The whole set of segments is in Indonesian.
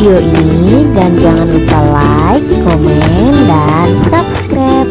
video ini dan jangan lupa like, komen, dan subscribe.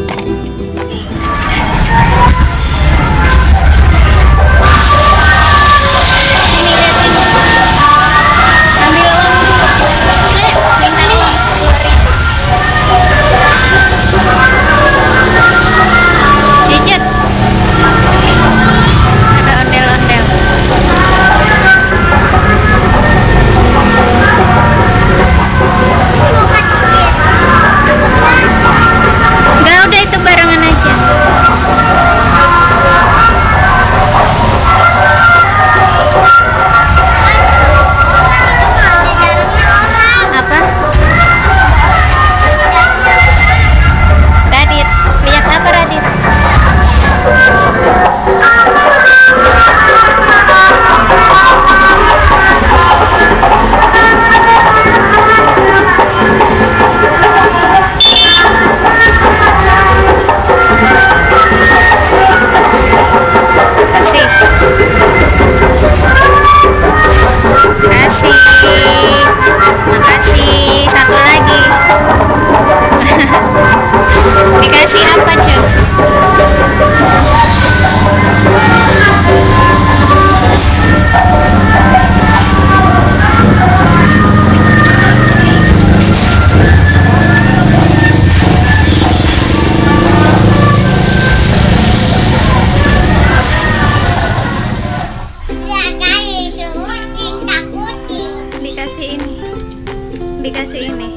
Dikasih ini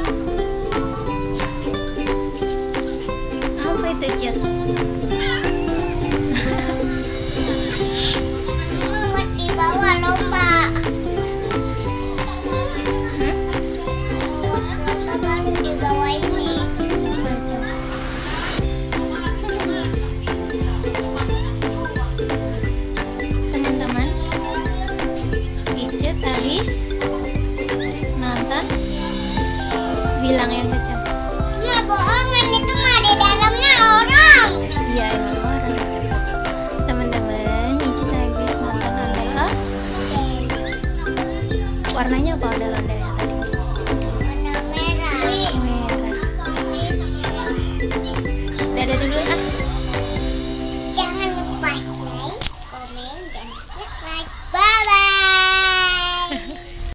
apa itu, Cil? Dibawa lomba. Lomba baru dibawa ini. Teman-teman, Icut habis nonton Bilang yang Kejam. Nggak bohongan, itu mah di dalamnya orang. Iya, emang orang. Teman-teman, Icut habis nonton ondel. Warnanya apa ondel-ondelnya?